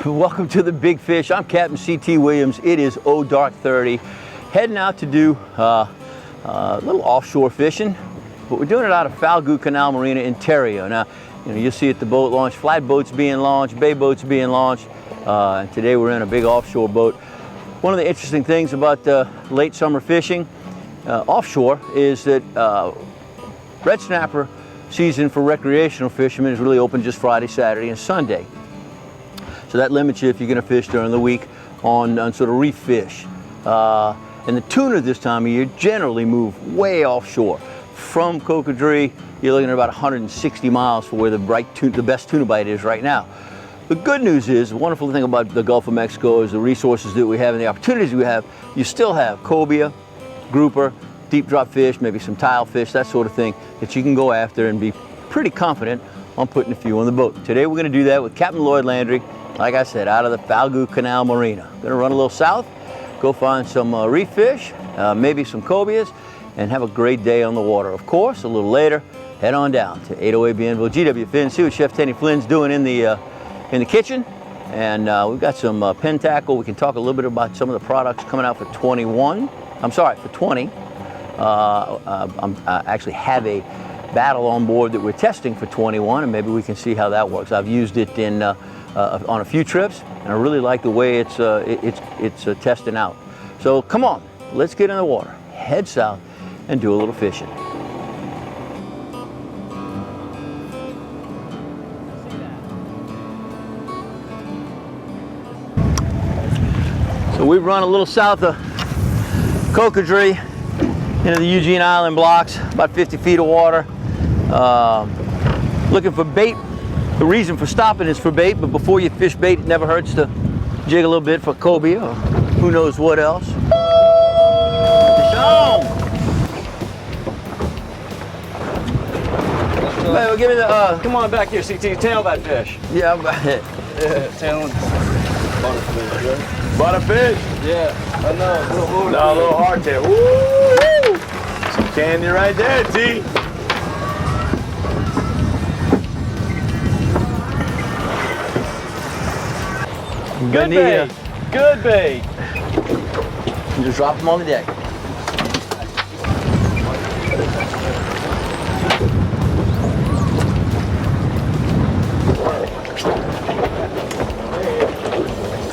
Welcome to the Big Fish. I'm Captain C.T. Williams. It is dark 30. Heading out to do a little offshore fishing, but we're doing it out of Falgout Canal Marina in Terrio. Now, you'll see at the boat launch, flat boats being launched, bay boats being launched, and today we're in a big offshore boat. One of the interesting things about late summer fishing offshore is that red snapper season for recreational fishermen is really open just Friday, Saturday, and Sunday. So that limits you if you're going to fish during the week on sort of reef fish. And the tuna this time of year generally move way offshore. From Cocodrie, you're looking at about 160 miles for where the best tuna bite is right now. The good news is, the wonderful thing about the Gulf of Mexico is the resources that we have and the opportunities we have. You still have cobia, grouper, deep drop fish, maybe some tile fish, that sort of thing that you can go after and be pretty confident on putting a few on the boat. Today we're going to do that with Captain Lloyd Landry, like I said, out of the Falgout Canal Marina. Going to run a little south, go find some reef fish, maybe some cobias, and have a great day on the water. Of course, a little later, head on down to 808 Bienville GW Finn, see what Chef Tenny Flynn's doing in the kitchen. And we've got some pen tackle. We can talk a little bit about some of the products coming out for 21. I'm sorry, for 20. I actually have a battle on board that we're testing for 21, and maybe we can see how that works. I've used it on a few trips, and I really like the way it's testing out. So come on, let's get in the water, head south, and do a little fishing. So we've run a little south of Cocodrie into the Eugene Island blocks, about 50 feet of water, looking for bait. The reason for stopping is for bait, but before you fish bait, it never hurts to jig a little bit for cobia or who knows what else. Fish on! Well, give me the, come on back here, CT. Tail that fish. Yeah, I'm about it. Yeah, tail and butterfish, right? Butterfish? Yeah, I know. No, a little hardtail. Woo! Some candy right there, T. Good bait. Good bait. You just drop them on the deck.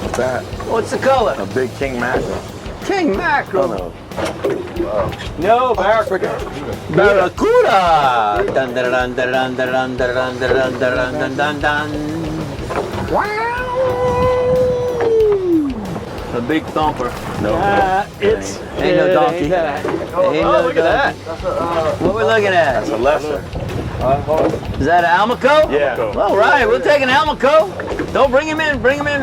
What's that? What's the color? A big king mackerel. King mackerel. Oh, No, barracuda. Barracuda. Dun, dun, dun, dun, dun, dun, dun, dun, dun, dun, dun, dun. Wow. A big thumper. no. It's Ain't no donkey. Ain't that. Ain't no Look at donkey. that. What we looking at? That's a lesser. Is that an Almaco? Yeah. All right, we'll take an Almaco. Don't bring him in. Bring him in.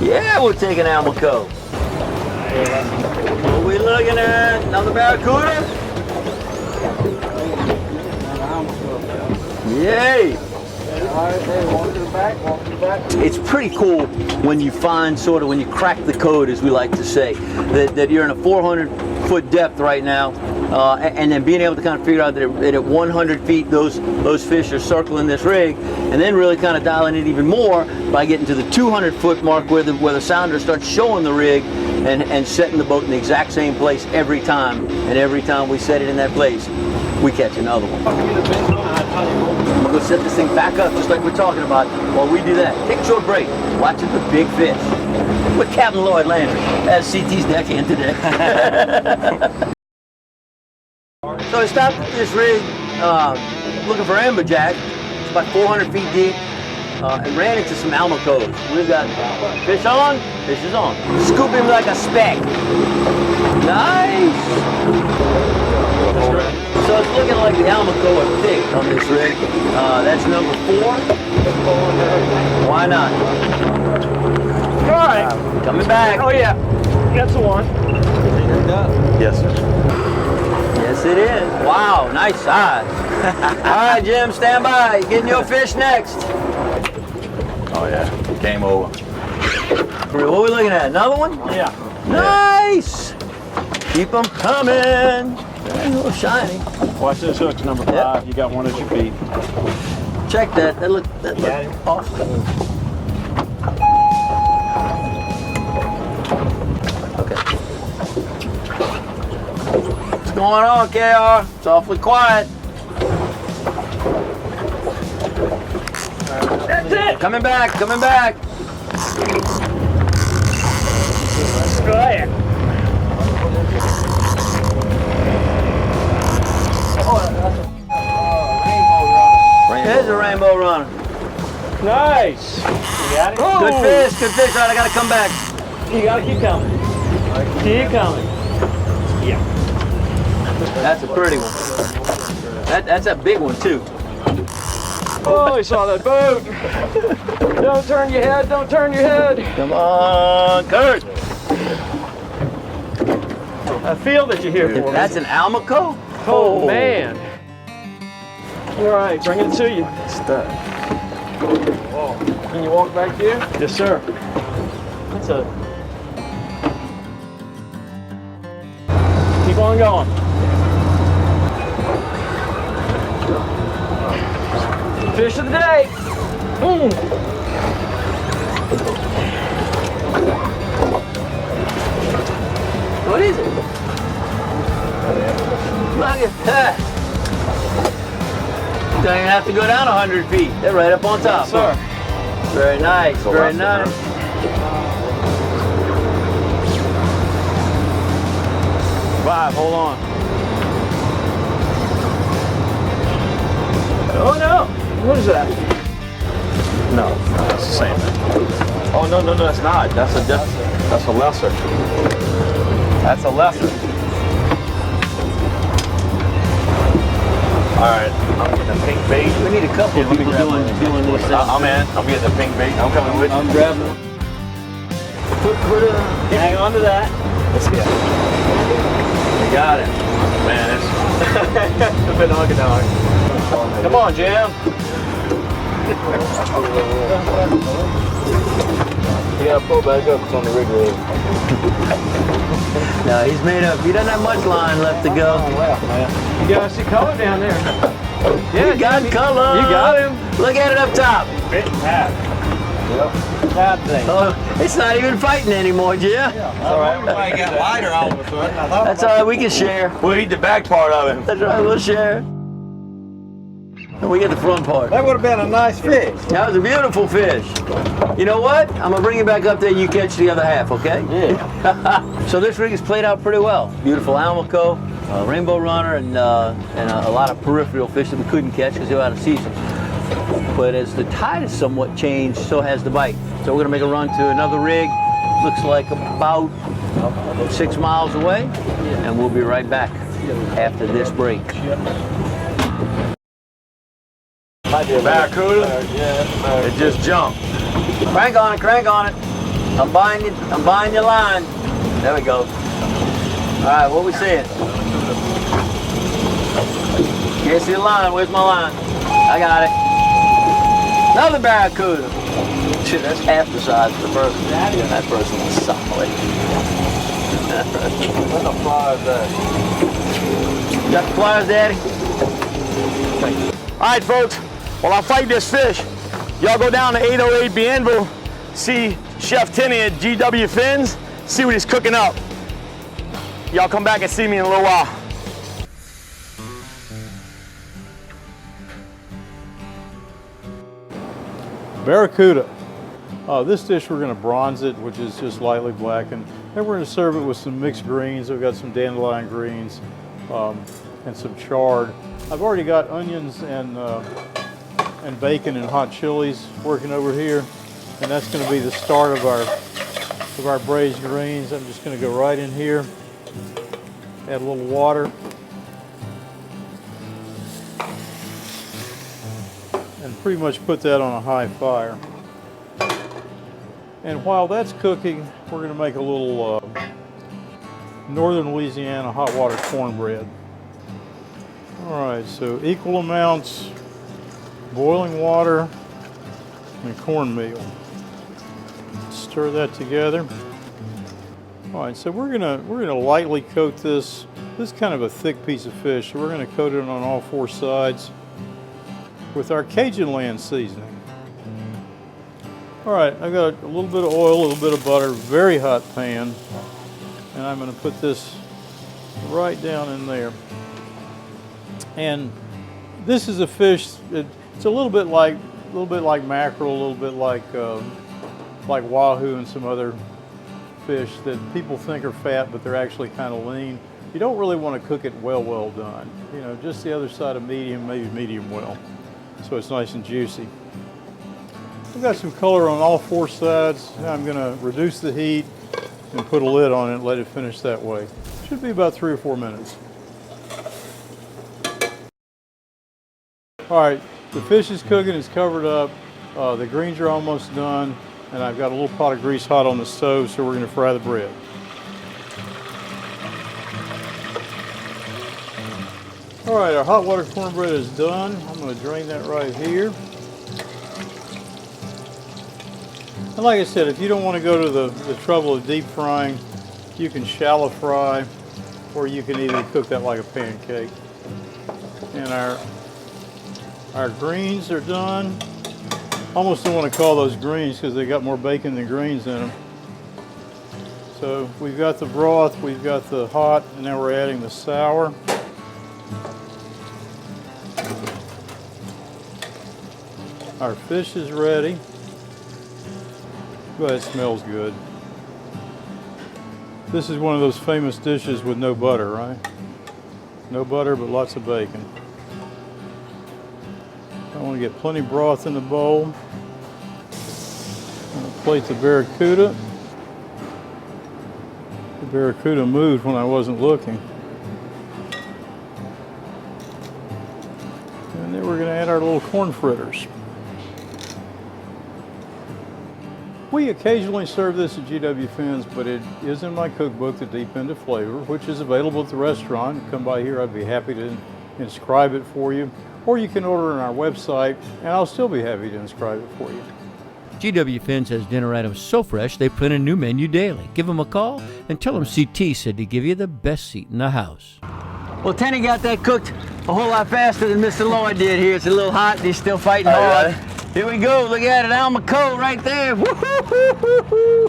Yeah, we'll take an Almaco. What we looking at? Another barracuda? Yay! It's pretty cool when you find when you crack the code, as we like to say, that you're in a 400-foot depth right now, and then being able to kind of figure out that at 100 feet those fish are circling this rig, and then really kind of dialing it even more by getting to the 200-foot mark where the sounder starts showing the rig and setting the boat in the exact same place every time, and every time we set it in that place, we catch another one. We'll go set this thing back up just like we're talking about while we do that. Take a short break, watching the big fish with Captain Lloyd Landry as CT's deckhand today. So I stopped at this rig looking for amberjack. It's about 400 feet deep and ran into some Almacos. We've got fish on, fish is on. Scoop him like a speck. Nice. So it's looking like the Almaco are thick on this rig. That's number 4. Why not? All right. Coming back. Oh, yeah. That's the one. Yes, sir. Yes, it is. Wow, nice size. All right, Jim, stand by. You're getting your fish next. Oh, yeah. Game over. What are we looking at? Another one? Yeah. Nice. Keep them coming. A little shiny. Watch this hook, number 5. Yep. You got one at your feet. Check that. That look awesome. Okay. What's going on, KR? It's awfully quiet. That's it. Coming back, coming back. Go ahead. There's a rainbow runner. Nice. You got it? Good fish, good fish. All right, I gotta come back. You gotta keep coming. Keep coming. Yeah. That's a pretty one. That's a big one too. Oh, you saw that boat. Don't turn your head, don't turn your head. Come on, Kirk. I feel that you're here for me. That's an Almaco? Oh, man. All right, bring it to you. Stuck. Can you walk back here? Yes, sir. That's a... Keep on going. Fish of the day. What is it? Look at that. Don't even have to go down 100 feet. They're right up on top. Yes, sir. Very nice, very nice. Five, hold on. Oh no! What is that? No, that's the same thing. Oh no, that's not. That's a lesser. That's a lesser. All right, I'm getting the pink bait. We need a couple of people doing these things. I'm in. I'm getting the pink bait. I'm coming with you. I'm grabbing it. Hang on to that. Let's see it. You got it. Man, it's A bit hug dog. come on, Jim. You gotta pull back up. It's on the rig road. No, he's made up. He doesn't have much line left to go. You guys see color down there. Yeah, got color. You got him. Look at it up top. Bit tab. Yep. Tab thing. Oh, it's not even fighting anymore, Jim. All right. I got lighter all of a sudden. I thought That's all right. We can share. We'll eat the back part of him. That's right. We'll share. And we get the front part. that would have been a nice fish. That was a beautiful fish. You know what? I'm gonna bring you back up there. You catch the other half, okay? Yeah. So this rig has played out pretty well. Beautiful Almaco, rainbow runner, and a lot of peripheral fish that we couldn't catch because they were out of season. But as the tide has somewhat changed, so has the bite. So we're gonna make a run to another rig. Looks like about 6 miles away, and we'll be right back after this break. Barracuda. It just jumped. Crank on it, crank on it. I'm buying your line. There we go. All right, what we seeing? Can't see the line. Where's my line? I got it. Another barracuda. Shit, that's half the size of the first one. That first one was solid. What the pliers there? Got the pliers, Daddy? All right, folks. While I fight this fish, y'all go down to 808 Bienville, see Chef Tinney at GW Fins, see what he's cooking up. Y'all come back and see me in a little while. Barracuda. This dish we're going to bronze it, which is just lightly blackened. Then we're going to serve it with some mixed greens. We've got some dandelion greens and some chard. I've already got onions and bacon and hot chilies working over here, and that's going to be the start of our braised greens. I'm just going to go right in here, add a little water, and pretty much put that on a high fire. And while that's cooking, we're going to make a little Northern Louisiana hot water cornbread. All right, so equal amounts boiling water and cornmeal. Stir that together. All right, so we're gonna lightly coat this. This is kind of a thick piece of fish, so we're gonna coat it on all 4 sides. with our Cajun land seasoning. All right, I've got a little bit of oil, a little bit of butter, very hot pan, and I'm going to put this right down in there. And this is a fish. It's a little bit like mackerel, a little bit like wahoo and some other fish that people think are fat, but they're actually kind of lean. You don't really want to cook it well done. You know, just the other side of medium, maybe medium well, so it's nice and juicy. We've got some color on all four sides. Now I'm going to reduce the heat and put a lid on it and let it finish that way. Should be about 3 or 4 minutes. All right, the fish is cooking, it's covered up. The greens are almost done, and I've got a little pot of grease hot on the stove, so we're going to fry the bread. All right, our hot water cornbread is done. I'm going to drain that right here. And like I said, if you don't want to go to the trouble of deep frying, you can shallow fry, or you can even cook that like a pancake. And our greens are done. Almost don't want to call those greens because they got more bacon than greens in them. So we've got the broth, we've got the hot, and now we're adding the sour. Our fish is ready. But it smells good. This is one of those famous dishes with no butter, right? No butter, but lots of bacon. I want to get plenty of broth in the bowl. I'm going to plate the barracuda. The barracuda moved when I wasn't looking. And then we're going to add our little corn fritters. We occasionally serve this at GW Fins, but it is in my cookbook, The Deep End of Flavor, which is available at the restaurant. Come by here, I'd be happy to inscribe it for you. Or you can order on our website, and I'll still be happy to inscribe it for you. GW Fins has dinner items so fresh, they print a new menu daily. Give them a call and tell them CT said to give you the best seat in the house. Well, Tenny got that cooked a whole lot faster than Mr. Lloyd did here. It's a little hot, and he's still fighting hard. Here we go, look at it, Almaco right there. Woo-hoo-hoo-hoo-hoo.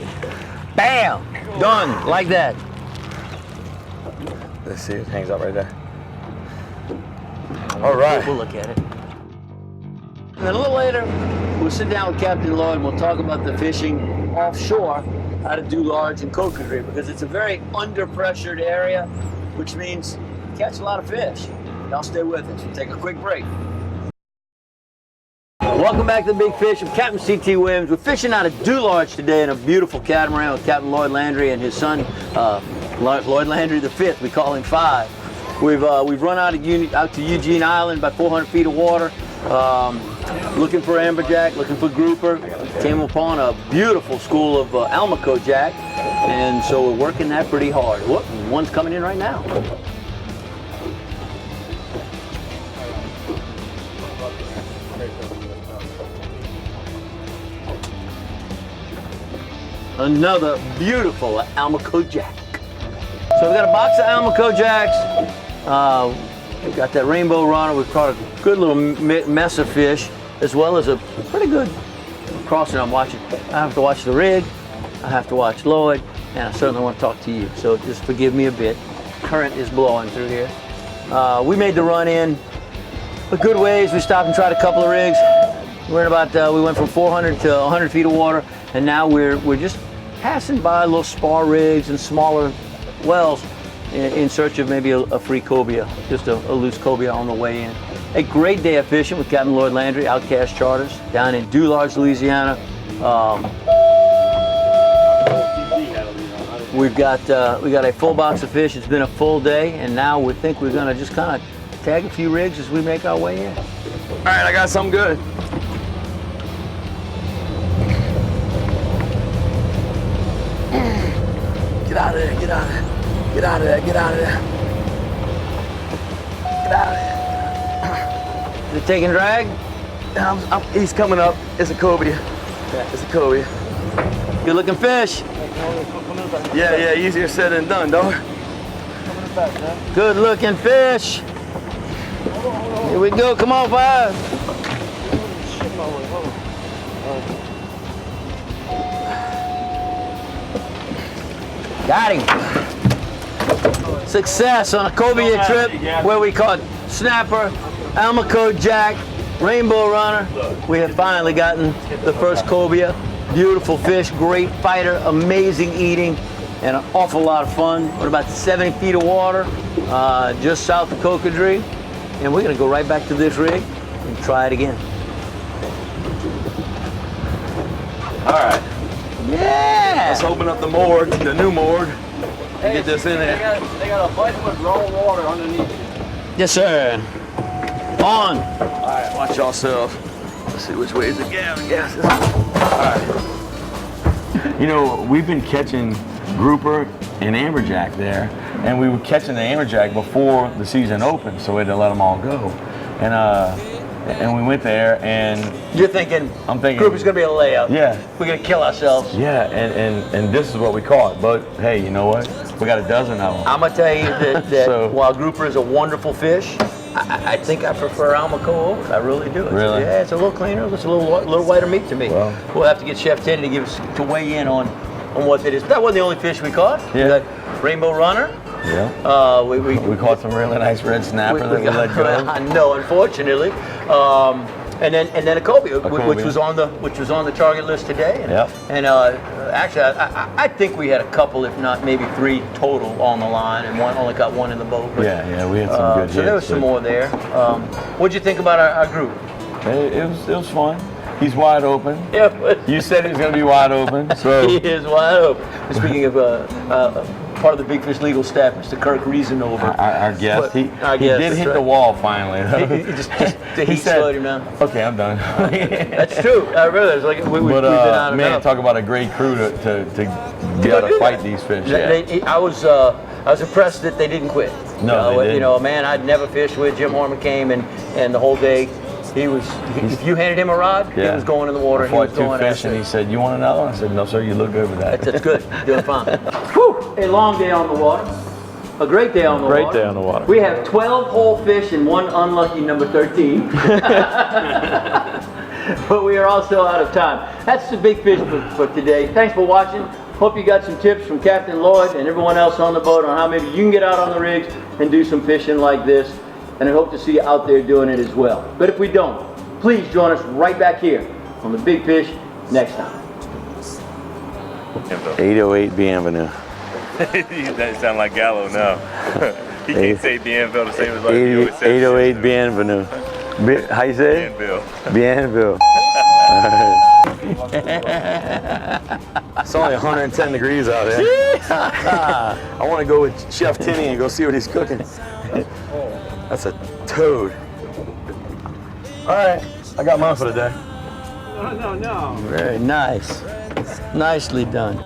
Bam, done, like that. Let's see, it hangs out right there. All right. We'll look at it. And then a little later, we'll sit down with Captain Lloyd and we'll talk about the fishing offshore out of Dularge and Coquetry, because it's a very under-pressured area, which means you catch a lot of fish. Y'all stay with us, we'll take a quick break. Welcome back to the Big Fish. I'm Captain C.T. Williams. We're fishing out of Dularge today in a beautiful catamaran with Captain Lloyd Landry and his son, Lloyd Landry the Fifth. We call him 5. We've run out to Eugene Island, about 400 feet of water, looking for amberjack, looking for grouper. Came upon a beautiful school of Almaco jack, and so we're working that pretty hard. Whoop, one's coming in right now. Another beautiful Almaco jack. So we've got a box of Almaco jacks. We've got that rainbow runner. We've caught a good little mess of fish, as well as a pretty good crossing I'm watching. I have to watch the rig, I have to watch Lloyd, and I certainly want to talk to you. So just forgive me a bit. Current is blowing through here. We made the run in a good ways. We stopped and tried a couple of rigs. We're in about, we went from 400 to 100 feet of water, and now we're just passing by little spar rigs and smaller wells in search of maybe a free cobia, just a loose cobia on the way in. A great day of fishing with Captain Lloyd Landry, Outcast Charters, down in Dularge, Louisiana. We got a full box of fish. It's been a full day, and now we think we're gonna just kind of tag a few rigs as we make our way in. All right, I got something good. Get out of there, get out of there. Get out of there, get out of there. Get out of there. Is it taking drag? He's coming up. It's a cobia. It's a cobia. Good looking fish. Yeah, easier said than done, dog. Good looking fish. Here we go, come on, 5. Got him. Success on a cobia trip where we caught snapper, almaco jack, rainbow runner. We have finally gotten the first cobia. Beautiful fish, great fighter, amazing eating, and an awful lot of fun. We're about 70 feet of water, just south of Cocodrie. And we're gonna go right back to this rig and try it again. All right, Yeah! let's open up the morgue, the new morgue, and get this in there. They got a bucket with raw water underneath it. Yes, sir. On. All right, watch yourselves. Let's see which way is the gas. All right. You know, we've been catching grouper and amberjack there, and we were catching the amberjack before the season opened, so we had to let them all go. And we went there, and You're thinking, I'm thinking grouper's gonna be a layout. Yeah. We're gonna kill ourselves. Yeah, and this is what we caught. But hey, you know what? We got a dozen of them. I'm gonna tell you that, So- while grouper is a wonderful fish, I think I prefer almaco over it. I really do. Really? Yeah, it's a little cleaner. It's a little whiter meat to me. Well. We'll have to get Chef Teddy to weigh in on what that is. That wasn't the only fish we caught. Yeah. We got rainbow runner. Yeah. We caught some really nice red snapper that we let go. I know, unfortunately. And then a cobia, cobia. which was on the target list today. And, Yep. And actually, I think we had a couple, if not maybe 3 total on the line, and only got 1 in the boat. But, Yeah, we had some good hits. so there was some more there. What'd you think about our group? It was fun. He's wide open. Yeah, but You said he was going to be wide open, so he is wide open. Speaking of part of the Big Fish legal staff, Mr. Kirk Reasonover. our guest, But he our did guest, hit that's the right. wall finally. He just the He heat slowed him down. "Okay, I'm done." That's true. I realize like we've been out man, enough. talk about a great crew to be able to fight these fish. I was impressed that they didn't quit. No, they didn't. You know, a man I'd never fished with, Jim Harmon, came and the whole day if you handed him a rod, he was going in the water. I And he was fought 2 going fish, and he said, "You want another one?" I said, "No, sir. You look good with that." That's good. Doing fine. Whew, a long day on the water. A great day on the water. Great day on the water. We have 12 whole fish and 1 unlucky number 13. But we are also out of time. That's the big fish for today. Thanks for watching. Hope you got some tips from Captain Lloyd and everyone else on the boat on how maybe you can get out on the rigs and do some fishing like this. And I hope to see you out there doing it as well. But if we don't, please join us right back here on the Big Fish next time. 808 Bienvenue. That sound like Gallo now. He can't say Bienville the same as like you always say. 808 Bienvenue. How you say it? Bienville. Bienvenue. It's only 110 degrees out there. I want to go with Chef Tinney and go see what he's cooking. That's a toad. All right, I got mine for the day. No. Very nice. Nicely done.